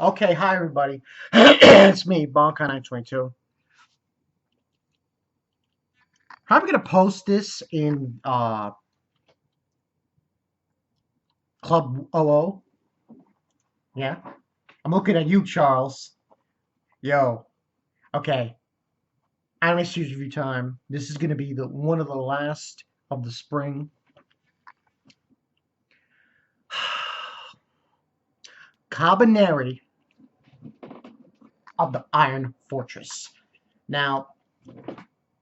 Okay, hi everybody. It's me, Bonkai922. Probably gonna post this in Club OO. Yeah. I'm looking at you, Charles. Yo. Okay. Anime series review time. This is gonna be the one of the last of the spring. Kabaneri of the Iron Fortress. Now,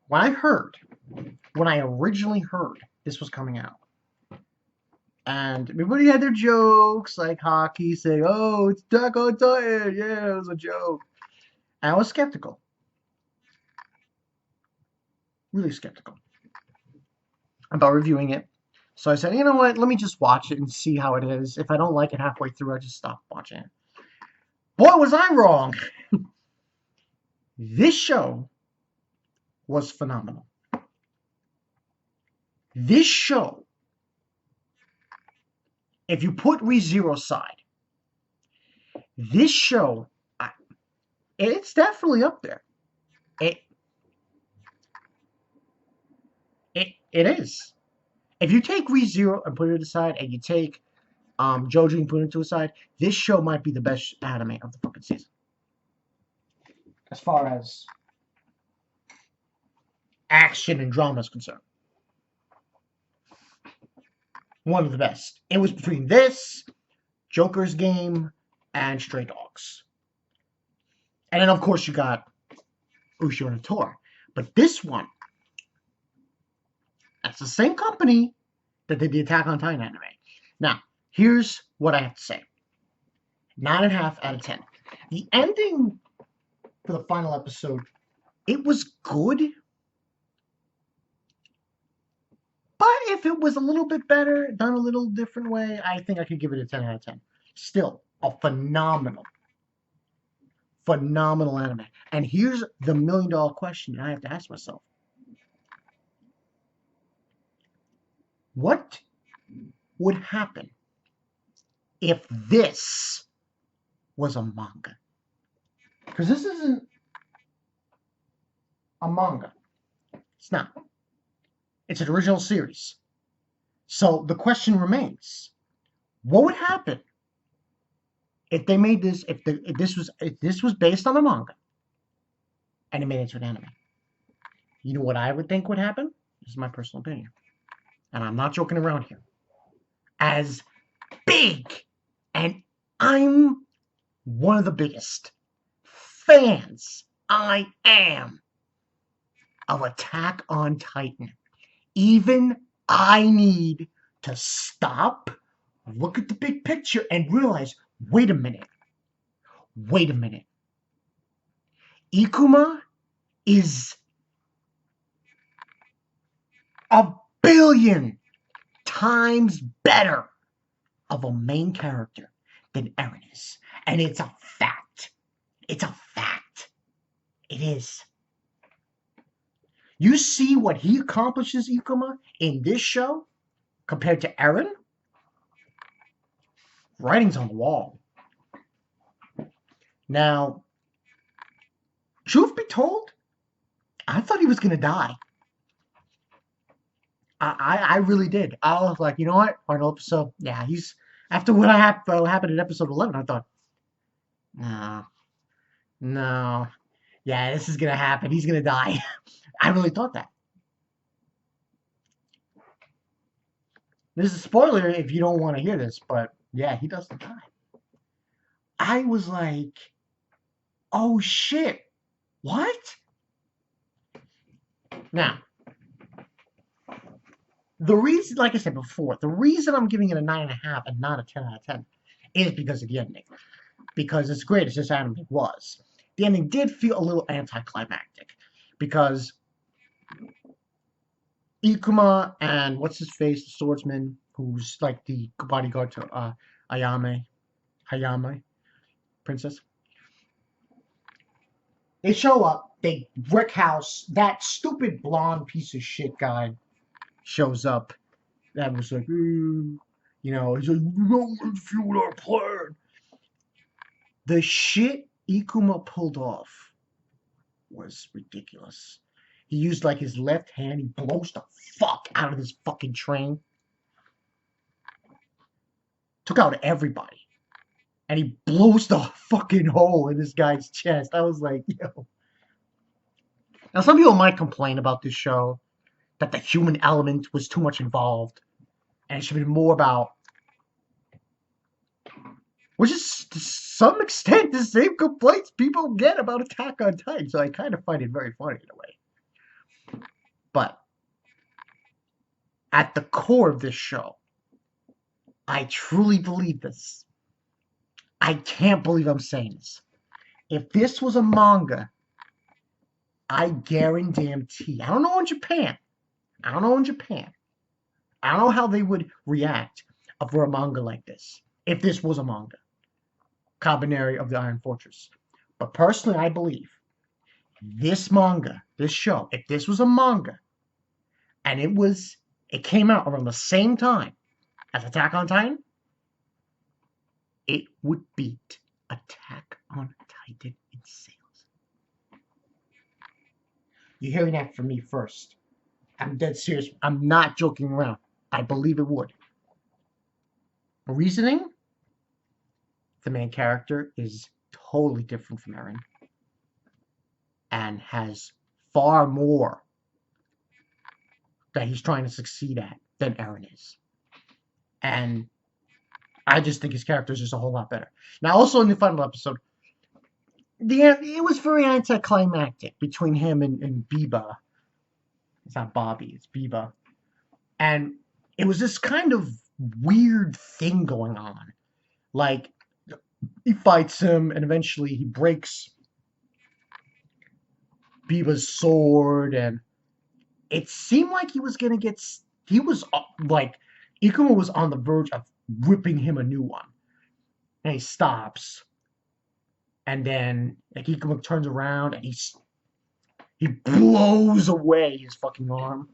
when I heard, when I originally heard this was coming out, and everybody had their jokes, like hockey saying, "Oh, it's Attack on Titan." Yeah, it was a joke. And I was skeptical, really skeptical about reviewing it. So I said, you know what? Let me just watch it and see how it is. If I don't like it halfway through, I just stop watching it. Boy, was I wrong! This show was phenomenal. This show, if you put ReZero aside, this show, it's definitely up there. It it is. If you take ReZero and put it aside, and you take Jojo and put it to aside, this show might be the best anime of the fucking season. As far as action and drama is concerned. One of the best. It was between this, Joker's Game, and Stray Dogs. And then, of course, you got Ushio and Tor. But this one, that's the same company that did the Attack on Titan anime. Now, here's what I have to say. 9.5 out of 10. The ending for the final episode, it was good. But if it was a little bit better, done a little different way, I think I could give it a 10 out of 10. Still, a phenomenal anime. And here's the $1,000,000 question I have to ask myself. What would happen if this was a manga? Because this isn't a manga. It's not. It's an original series. So the question remains, what would happen if they made this, if this was based on a manga and it made it into an anime? You know what I would think would happen? This is my personal opinion. And I'm not joking around here. As big, and I'm one of the biggest fans I am of Attack on Titan. Even I need to stop, look at the big picture, and realize, wait a minute. Ikuma is a billion times better of a main character than Eren is. And it's a fact. It's a fact. It is. You see what he accomplishes, Ikuma, in this show compared to Eren? Writing's on the wall. Now, truth be told, I thought he was going to die. I really did. I was like, you know what? Final episode, yeah, he's... After what happened in episode 11, I thought, no, yeah, this is going to happen. He's going to die. I really thought that. This is a spoiler if you don't want to hear this, but yeah, he doesn't die. I was like, oh shit, what? Now, the reason, like I said before, the reason I'm giving it a 9.5 and not a 10 out of 10 is because of the ending. Because as great as this anime was, the ending did feel a little anticlimactic. Because Ikuma and what's his face, the swordsman, who's like the bodyguard to Hayame, princess. They show up, they brick house, that stupid blonde piece of shit guy shows up. That was like, he's like, we don't fuel our plan. The shit Ikuma pulled off was ridiculous. He used like his left hand. He blows the fuck out of this fucking train. Took out everybody. And he blows the fucking hole in this guy's chest. I was like, yo. Now, some people might complain about this show that the human element was too much involved. And it should be more about, which is to some extent the same complaints people get about Attack on Titan. So I kind of find it very funny in a way. But at the core of this show, I truly believe this. I can't believe I'm saying this. If this was a manga, I guarantee. I don't know in Japan. I don't know how they would react for a manga like this. If this was a manga. Kabaneri of the Iron Fortress. But personally, I believe this manga, this show, if this was a manga, and it came out around the same time as Attack on Titan, it would beat Attack on Titan in sales. You're hearing that from me first. I'm dead serious. I'm not joking around. I believe it would. Reasoning? The main character is totally different from Eren and has far more that he's trying to succeed at than Eren is. And I just think his character is just a whole lot better. Now, also in the final episode, it was very anticlimactic between him and Biba. It's not Bobby, it's Biba. And it was this kind of weird thing going on. Like, he fights him, and eventually he breaks Biba's sword, and it seemed like he was going to get... He was, like, Ikuma was on the verge of whipping him a new one. And he stops. And then, like, Ikuma turns around, and he blows away his fucking arm.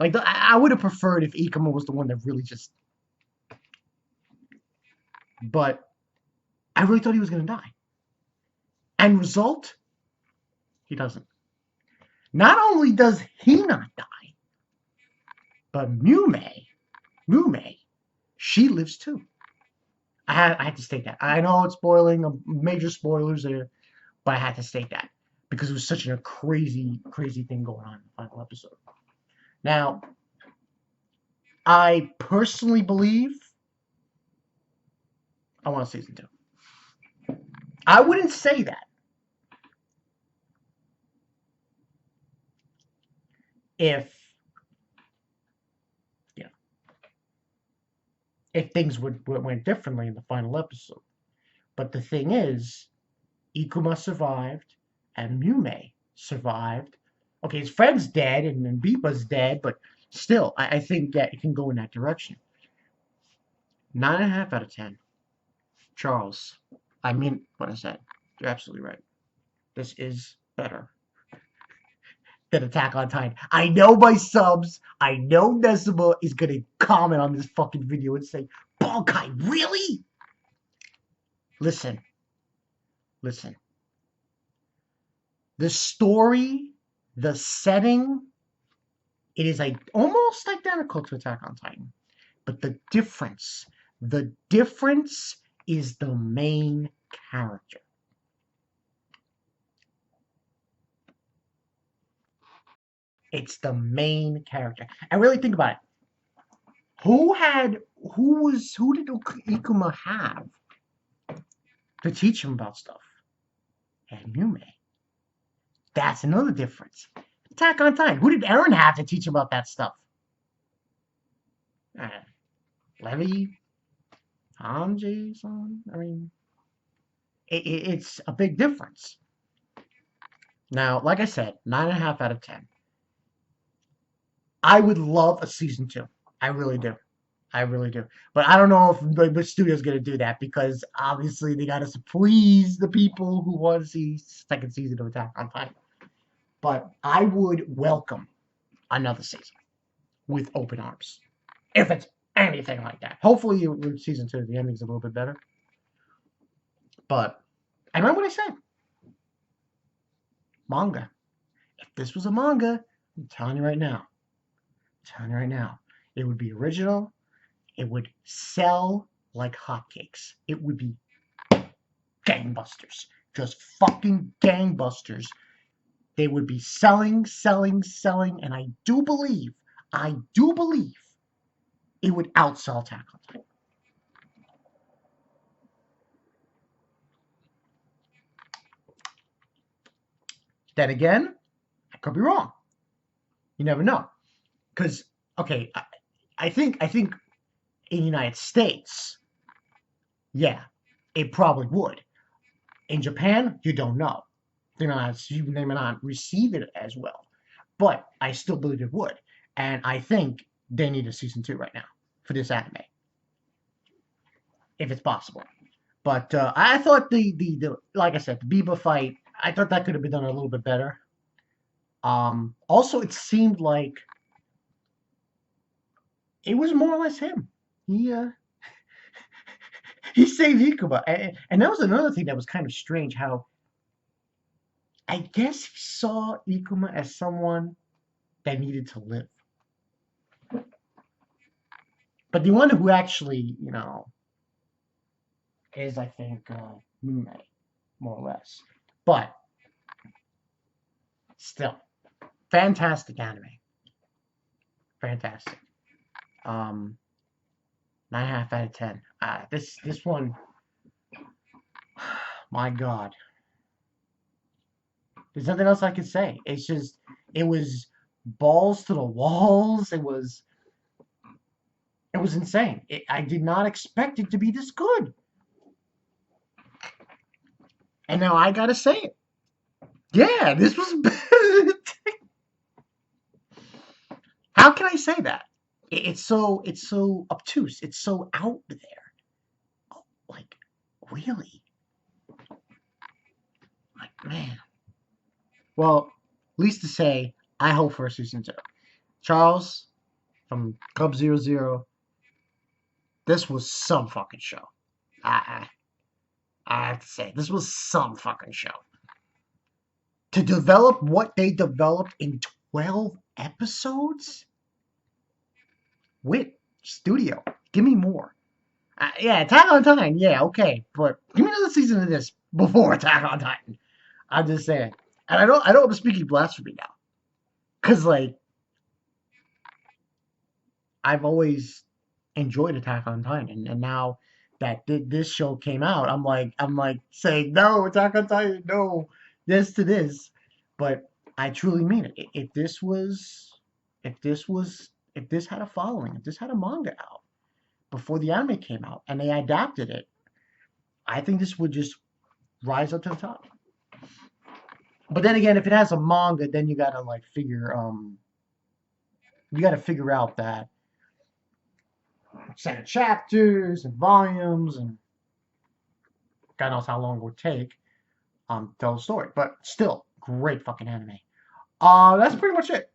Like, I would have preferred if Ikuma was the one that really just... But I really thought he was going to die. And result, he doesn't. Not only does he not die, but Mume, she lives too. I had to state that. I know it's spoiling, major spoilers there, but I had to state that because it was such a crazy, crazy thing going on in the final episode. Now, I personally believe I want a season 2. I wouldn't say that if things went differently in the final episode. But the thing is, Ikuma survived, and Mume survived. Okay, his friend's dead, and Biba's dead, but still, I think that it can go in that direction. 9.5 out of 10. Charles, I mean what I said. You're absolutely right. This is better than Attack on Titan. I know my subs, I know Nesima is going to comment on this fucking video and say, Bonkai, really? Listen. The story, the setting, it is almost identical to Attack on Titan. But the difference is the main character. It's the main character. And really think about it. Who did Ikuma have to teach him about stuff? And Mume. That's another difference. Attack on Titan. Who did Eren have to teach him about that stuff? Levi? Hanji-san? I mean, it's a big difference. Now, like I said, 9.5 out of 10. I would love a season 2. I really do. But I don't know if the studio's going to do that because obviously they got to please the people who want to see second season of Attack on Titan. But I would welcome another season with open arms. If it's anything like that. Hopefully with season 2, the ending's a little bit better. But I remember what I said. Manga. If this was a manga, I'm telling you right now. I'm telling you right now. It would be original. It would sell like hotcakes. It would be gangbusters. Just fucking gangbusters. They would be selling, selling, selling, and I do believe it would outsell Attack on Titan. Then again, I could be wrong. You never know. Because, okay, I think in the United States, yeah, it probably would. In Japan, you don't know. They may not receive it as well. But I still believe it would. And I think they need a season 2 right now for this anime, if it's possible. But I thought the like I said, the Biba fight, I thought that could have been done a little bit better. Also, it seemed like it was more or less him. He he saved Hikuba, and that was another thing that was kind of strange. How I guess he saw Ikuma as someone that needed to live, but the one who actually, is I think Mune, more or less. But still, fantastic anime, fantastic. 9.5 out of 10. This one, my God, there's nothing else I can say. It's just, it was balls to the walls. It was insane. I did not expect it to be this good. And now I gotta say it. Yeah, this was. How can I say that? It's so obtuse. It's so out there. Oh, like, really? Like, man. Well, least to say, I hope for a season 2. Charles from Club 00, this was some fucking show. I I have to say, this was some fucking show. To develop what they developed in 12 episodes? Wit, studio, give me more. Yeah, Attack on Titan, yeah, okay, but give me another season of this before Attack on Titan. I'm just saying. And I don't want to speak blasphemy now. Because, like, I've always enjoyed Attack on Titan, and now that this show came out, I'm like saying no, Attack on Titan, no, this to this. But I truly mean it. If this had a following, if this had a manga out before the anime came out, and they adapted it, I think this would just rise up to the top. But then again, if it has a manga, then you gotta figure out that set of chapters and volumes, and God knows how long it would take tell the story. But still, great fucking anime. That's pretty much it.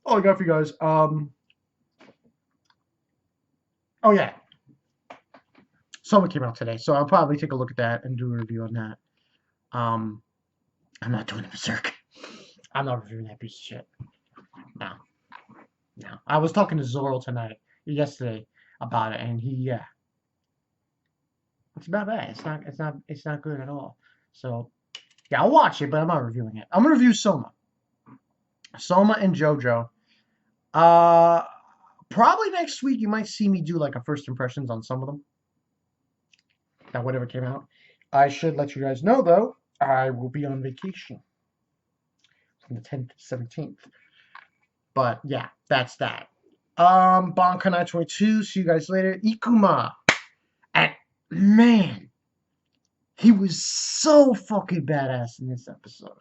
All I got for you guys. Oh yeah, Soma came out today, so I'll probably take a look at that and do a review on that. I'm not doing a Berserk. I'm not reviewing that piece of shit. No. I was talking to Zoro yesterday about it, and it's not bad. It's not good at all. So yeah, I'll watch it, but I'm not reviewing it. I'm gonna review Soma and JoJo. Probably next week you might see me do like a first impressions on some of them. Now whatever came out. I should let you guys know though, I will be on vacation from the 10th to 17th. But yeah, that's that. Bankanai 22. See you guys later. Ikuma. And man, he was so fucking badass in this episode.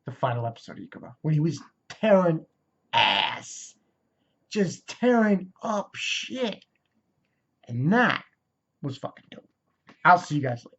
The final episode of Ikuma. When he was tearing ass. Just tearing up shit. And that was fucking dope. I'll see you guys later.